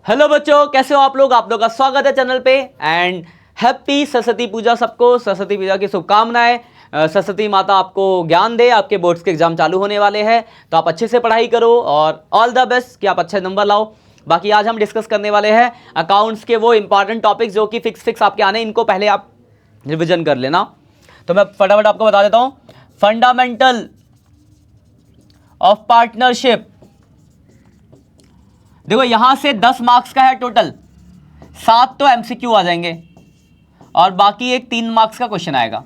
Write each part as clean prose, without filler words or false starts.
Hello बच्चों, कैसे हो आप लोग का स्वागत है चैनल पे एंड हैप्पी सरस्वती पूजा सबको। सरस्वती पूजा की शुभकामनाएं। सरस्वती माता आपको ज्ञान दे। आपके बोर्ड्स के एग्जाम चालू होने वाले हैं तो आप अच्छे से पढ़ाई करो और ऑल द बेस्ट कि आप अच्छे नंबर लाओ। बाकी आज हम डिस्कस करने वाले हैं अकाउंट्स के वो इंपॉर्टेंट टॉपिक्स जो कि फिक्स आपके आने, इनको पहले आप रिविजन कर लेना। तो मैं फटाफट आपको बता देता हूं। फंडामेंटल ऑफ पार्टनरशिप, देखो यहां से 10 मार्क्स का है टोटल, 7 तो एमसीक्यू आ जाएंगे और बाकी एक 3 मार्क्स का क्वेश्चन आएगा।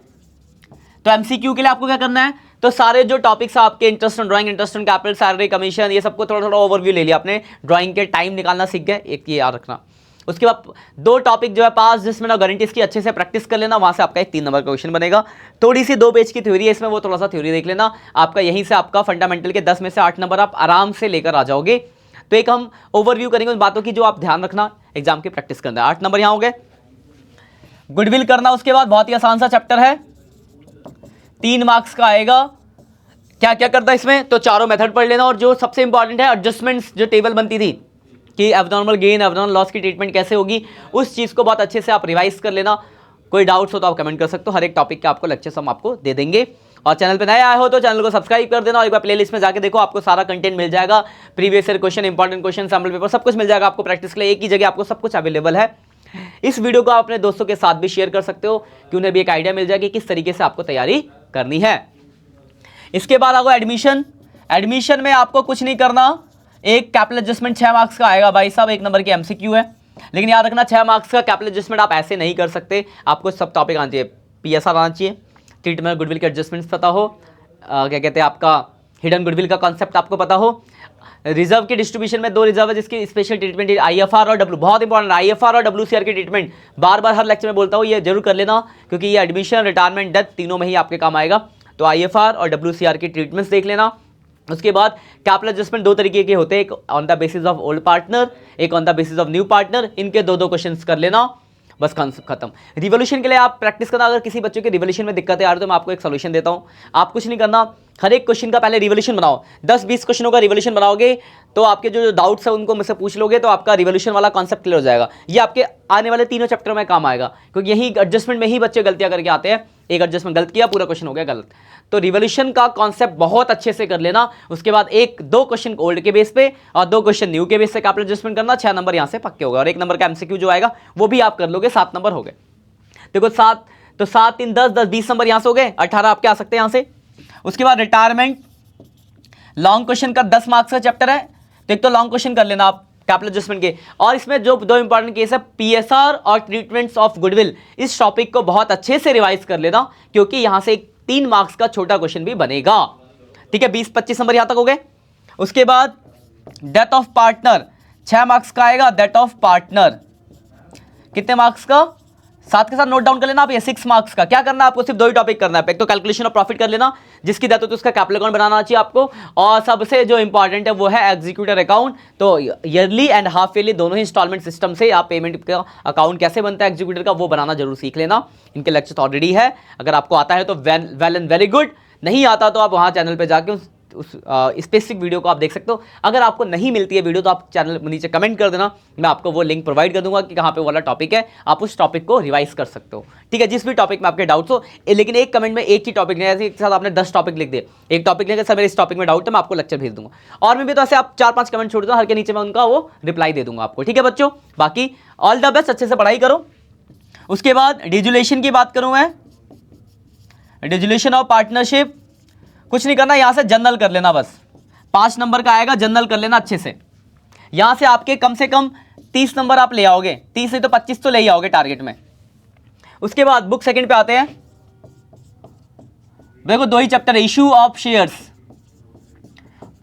तो एमसीक्यू के लिए आपको क्या करना है, तो सारे जो टॉपिक्स आपके interest on drawing, interest on capital, salary, commission, ये सबको थोड़ा थोड़ा ओवरव्यू ले लिया आपने। ड्राइंग के टाइम निकालना सीख गए, एक ये याद रखना। उसके बाद 2 टॉपिक जो है पास जिसमें ना गारंटीज की अच्छे से प्रैक्टिस कर लेना, वहां से आपका एक 3 नंबर का क्वेश्चन बनेगा। थोड़ी सी 2 पेज की थ्योरी है इसमें, वो थोड़ा सा थ्योरी देख लेना। आपका यहीं से आपका फंडामेंटल के 10 में से 8 नंबर आप आराम से लेकर आ जाओगे। तो एक हम ओवरव्यू करेंगे उन बातों की जो आप ध्यान रखना, एग्जाम की प्रैक्टिस करना। 8 नंबर यहां हो गए। गुडविल करना, उसके बाद बहुत ही आसान सा चैप्टर है, 3 मार्क्स का आएगा। क्या क्या करता है इसमें, तो चारों मेथड पढ़ लेना। और जो सबसे इंपॉर्टेंट है, एडजस्टमेंट्स जो टेबल बनती थी कि एब्नॉर्मल गेन, एब्नॉर्मल लॉस की ट्रीटमेंट कैसे होगी, उस चीज को बहुत अच्छे से आप रिवाइज कर लेना। कोई डाउट्स हो तो आप कमेंट कर सकते हो। हर एक टॉपिक के आपको लेक्चर्स हम आपको दे देंगे। और चैनल पे नए आए हो तो चैनल को सब्सक्राइब कर देना और एक बार प्लेलिस्ट में जाके देखो, आपको सारा कंटेंट मिल जाएगा। Previous year question, important question, sample paper, सब कुछ मिल जाएगा आपको प्रैक्टिस के लिए। एक ही जगह आपको सब कुछ अवेलेबल है। इस वीडियो को आप अपने दोस्तों के साथ भी शेयर कर सकते हो कि उन्हें भी एक आइडिया मिल जाए कि किस तरीके से आपको तैयारी करनी है। इसके बाद आपको एडमिशन। एडमिशन में आपको कुछ नहीं करना, एक कैपिटल एडजस्टमेंट 6 मार्क्स का आएगा भाई साहब, 1 नंबर की एमसीक्यू है। लेकिन याद रखना 6 मार्क्स का कैपिटल एडजस्टमेंट आप ऐसे नहीं कर सकते, आपको सब टॉपिक आना चाहिए। पीएसआर आना चाहिए, ट्रीटमेंट गुडविल के एडजस्टमेंट्स पता हो, क्या कहते हैं आपका हिडन गुडविल का कॉन्सेप्ट आपको पता हो। रिजर्व की डिस्ट्रीब्यूशन में 2 रिजर्व है जिसकी स्पेशल ट्रीटमेंट है, आईएफआर और डब्ल्यू। बहुत इंपॉर्टेंट, आईएफआर और डब्ल्यूसीआर की ट्रीटमेंट बार बार हर लेक्चर में बोलता हूँ, ये जरूर कर लेना क्योंकि ये एडमिशन, रिटायरमेंट, डेथ तीनों में ही आपके काम आएगा। तो आईएफआर और डब्ल्यूसीआर की ट्रीटमेंट्स देख लेना। उसके बाद कैपिटल एडजस्टमेंट 2 तरीके के होते हैं, एक on the basis of old partner, एक on the basis of new partner. इनके 2 क्वेश्चंस कर लेना, बस कॉन्सेप्ट खत्म। रिवोल्यूशन के लिए आप प्रैक्टिस करना। अगर किसी बच्चों के रिवोल्यूशन में दिक्कत आ रही है तो मैं आपको एक सोल्यूशन देता हूं। आप कुछ नहीं करना, हर एक क्वेश्चन का पहले रिवोल्यूशन बनाओ। 10-20 क्वेश्चनों का रिवोल्यूशन बनाओगे तो आपके जो डाउट्स है उनको मुझसे पूछ लोगे तो आपका रिवोल्यूशन वाला कॉन्सेप्ट क्लियर हो जाएगा। ये आपके आने वाले 3 चैप्टर में काम आएगा क्योंकि यही एडजस्टमेंट में ही बच्चे गलतियां करके आते हैं। एक एडजस्टमेंट गलत किया, पूरा क्वेश्चन हो गया गलत। तो रिवोल्यूशन का कॉन्सेप्ट बहुत अच्छे से कर लेना। उसके बाद 1-2 क्वेश्चन ओल्ड के बेस पे और 2 क्वेश्चन न्यू के बेस से कैपिटल एडजस्टमेंट करना। 6 नंबर यहां से पक्के हो गए और 1 नंबर का एमसीक्यू जो आएगा वो भी आप कर लोगे, 7 नंबर हो गए। देखो 7 तो 7 3 10 20 नंबर यहां से हो गए, 18 आपके आ सकते हैं यहां से। उसके बाद रिटायरमेंट, लॉन्ग क्वेश्चन का 10 मार्क्स का चैप्टर है, तो एक तो लॉन्ग क्वेश्चन कर लेना आप कैपिटल एडजस्टमेंट के। और इसमें जो 2 इंपॉर्टेंट केस है, पीएसआर और ट्रीटमेंट्स ऑफ गुडविल, इस टॉपिक को बहुत अच्छे से रिवाइज कर लेना क्योंकि यहां से एक 3 मार्क्स का छोटा क्वेश्चन भी बनेगा। ठीक है, 20-25 नंबर यहां तक हो गए। उसके बाद डेथ ऑफ पार्टनर 6 मार्क्स का आएगा। डेथ ऑफ पार्टनर कितने मार्क्स का, 7 के साथ नोट डाउन कर लेना आप। ये 6 मार्क्स का। क्या करना है आपको, सिर्फ 2 ही टॉपिक करना है। एक तो कैलकुलेशन ऑफ प्रॉफिट कर लेना, जिसकी डेथ हो तो उसका कैपिटल अकाउंट बनाना चाहिए आपको। और सबसे जो इंपॉर्टेंट है वो है एग्जीक्यूटर अकाउंट। तो ईयरली एंड हाफ ईयरली दोनों ही इंस्टॉलमेंट सिस्टम से आप पेमेंट का अकाउंट कैसे बनता है एग्जीक्यूटर का, वो बनाना जरूर सीख लेना। इनके लेक्चर ऑलरेडी है, अगर आपको आता है तो वेल एंड वेरी गुड, नहीं आता तो आप वहाँ चैनल पर जाके उस स्पेसिफिक वीडियो को आप देख सकते हो। अगर आपको नहीं मिलती है वीडियो तो आप चैनल नीचे कमेंट कर देना, मैं आपको वो लिंक प्रोवाइड कर दूंगा कि कहाँ पे वाला टॉपिक है, आप उस टॉपिक को रिवाइज कर सकते हो। ठीक है, जिस भी टॉपिक में आपके डाउट्स हो। लेकिन एक कमेंट में एक ही टॉपिक नहीं, ऐसे एक साथ आपने 10 टॉपिक लिख दिए। एक टॉपिक लेकर सर मेरे इस टॉपिक में डाउट है, मैं आपको लेक्चर भेज दूंगा। और मैं भी तो ऐसे आप 4-5 कमेंट छोड़ दो, हर के नीचे मैं उनका वो रिप्लाई दे दूंगा आपको। ठीक है बच्चों, बाकी ऑल द बेस्ट, अच्छे से पढ़ाई करो। उसके बाद डिजुलेशन की बात करूं मैं, डिजुलेशन ऑफ पार्टनरशिप कुछ नहीं करना, यहां से जनरल कर लेना, बस 5 नंबर का आएगा, जनरल कर लेना अच्छे से। यहां से आपके कम से कम 30 नंबर आप ले आओगे, 30 से तो 25 तो ले ही आओगे टारगेट में। उसके बाद बुक सेकंड पे आते हैं। देखो 2 ही चैप्टर है, इशू ऑफ शेयर्स,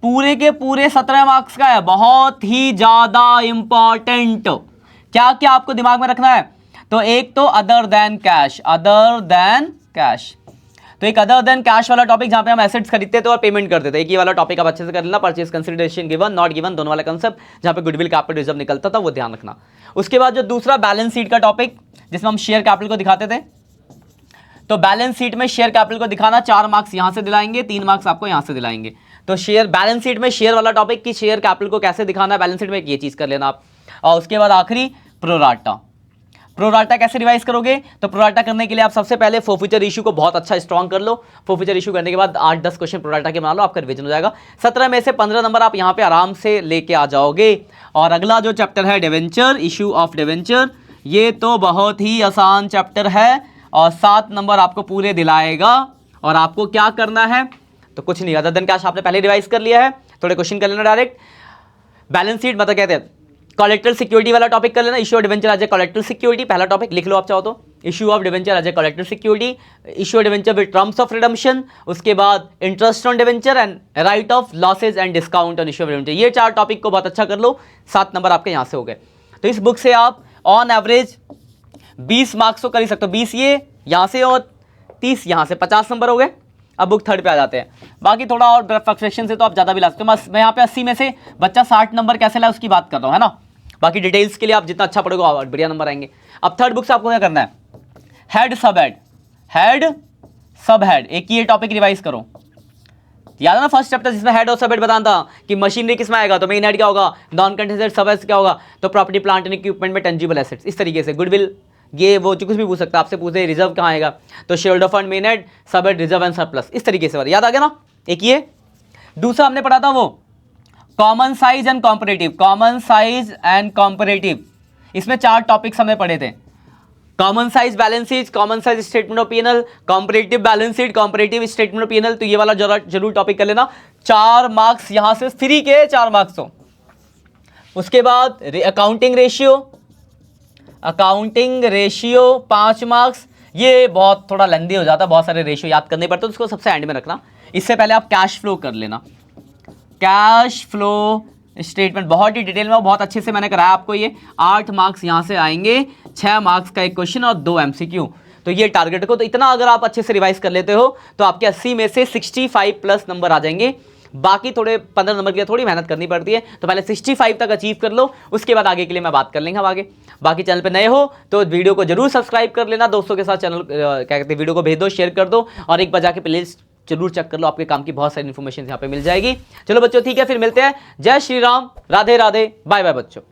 पूरे के पूरे 17 मार्क्स का है, बहुत ही ज्यादा इंपॉर्टेंट। क्या क्या आपको दिमाग में रखना है, तो एक तो other than cash, other than cash. तो एक अदर देन कैश वाला टॉपिक जहां पे हम एसेट्स खरीदते थे और पेमेंट करते थे, एक ये वाला टॉपिक आप अच्छे से कर लेना। Purchase consideration given, not given, दोनों वाला कंसेप्ट, जहां पे गुडविल कैपिटल रिजर्व निकलता था, वो ध्यान रखना। उसके बाद जो दूसरा बैलेंस शीट का टॉपिक जिसमें हम शेयर कैपिटल को दिखाते थे, तो बैलेंस शीट में शेयर कैपिटल को दिखाना, 4 मार्क्स यहां से दिलाएंगे, 3 मार्क्स आपको यहां से दिलाएंगे। तो शेयर बैलेंस शीट में शेयर वाला टॉपिक कि शेयर कैपिटल को कैसे दिखाना है बैलेंस शीट में, ये चीज कर लेना आप। और उसके बाद आखिरी प्रोराटा। प्रोराटा कैसे रिवाइज करोगे? तो प्रोराटा करने के लिए आप सबसे पहले फोरफीचर इशू को बहुत अच्छा स्ट्रॉन्ग कर लो। फोरफीचर इशू करने के बाद 8-10 क्वेश्चन प्रोराटा के बना लो, आपका रिवीजन हो जाएगा। 17 में से 15 नंबर आप यहाँ पे आराम से लेके आ जाओगे। और अगला जो चैप्टर है डिवेंचर, इशू ऑफ डिवेंचर, ये तो बहुत ही आसान चैप्टर है और 7 नंबर आपको पूरे दिलाएगा। और आपको क्या करना है? तो कुछ नहीं, अदर देन कैश आपने पहले रिवाइज कर लिया है, थोड़े क्वेश्चन कर लेना डायरेक्ट। बैलेंस शीट मतलब कहते हैं कोलेटरल सिक्योरिटी वाला टॉपिक कर लेना। Issue of debenture as a collateral security, पहला टॉपिक लिख लो आप चाहो तो। Issue of debenture as a collateral security, issue of debenture with terms of redemption, उसके बाद interest on debenture and write off losses and discount on issue of debenture. ये 4 topic को बहुत अच्छा कर लो, 7 नंबर आपके यहाँ से हो गए। तो इस बुक से आप ऑन एवरेज 20 मार्क्स तो कर ही सकते हो, 20 ये यहाँ से और 30 यहाँ से, 50 नंबर हो गए। अब बुक थर्ड पे आ जाते हैं। बाकी थोड़ा और फ्रस्ट्रेशन से तो आप ज़्यादा भी ला सकते हो। मैं यहाँ पे 80 में से बच्चा 60 नंबर कैसे लाए उसकी बात कर रहा हूँ, है ना। बाकी डिटेल्स के लिए आप जितना अच्छा पढ़ोगे बढ़िया नंबर आएंगे। अब थर्ड बुक से आपको क्या करना है? हेड सब हेड, हेड सब हेड, एक ही ये टॉपिक रिवाइज करो। याद है ना फर्स्ट चैप्टर जिसमें हेड और सब हेड बताना था कि मशीनरी किसमें आएगा, तो मेन हेड क्या होगा, नॉन कंटेंट सब हेड क्या होगा, तो प्रॉपर्टी प्लांट एंड इक्विपमेंट में टेंजिबल एसेट्स। इस तरीके से गुडविल ये वो कुछ भी पूछ सकता है आपसे, पूछे रिजर्व कहाँ आएगा, तो share holder fund, main head, सब हेड, रिजर्व एंड सरप्लस, इस तरीके से। याद आ गया ना। एक ये दूसरा हमने पढ़ा था वो common size and comparative, common size and comparative, इसमें 4 टॉपिक्स हमने पढ़े थे। Common size balance sheet, common size statement of PNL, comparative balance sheet, comparative statement of PNL, तो ये वाला जरूर टॉपिक कर लेना। 4 मार्क्स यहां से फ्री के 4 मार्क्स हो। उसके बाद accounting ratio, accounting ratio 5 marks. ये बहुत थोड़ा लेंदी हो जाता है, बहुत सारे रेशियो याद करने पड़ते हैं, तो उसको सबसे एंड में रखना। इससे पहले आप कैश फ्लो कर लेना। कैश फ्लो स्टेटमेंट बहुत ही डिटेल में, बहुत अच्छे से मैंने कराया आपको। ये 8 मार्क्स यहाँ से आएंगे, 6 मार्क्स का एक क्वेश्चन और 2 एमसीक्यू। तो ये टारगेट को, तो इतना अगर आप अच्छे से रिवाइज कर लेते हो तो आपके 80 में से 65 प्लस नंबर आ जाएंगे। बाकी थोड़े 15 नंबर के लिए थोड़ी मेहनत करनी पड़ती है, तो पहले 65 तक अचीव कर लो, उसके बाद आगे के लिए मैं बात कर लेंगे हम आगे। बाकी चैनल पे नए हो तो वीडियो को जरूर सब्सक्राइब कर लेना, दोस्तों के साथ चैनल क्या कहते हैं वीडियो को भेज दो, शेयर कर दो, और एक बार जाके प्लेलिस्ट जरूर चेक कर लो, आपके काम की बहुत सारी इन्फॉर्मेशन यहाँ पे मिल जाएगी। चलो बच्चों ठीक है, फिर मिलते हैं। जय श्री राम, राधे राधे, बाय बाय बच्चों।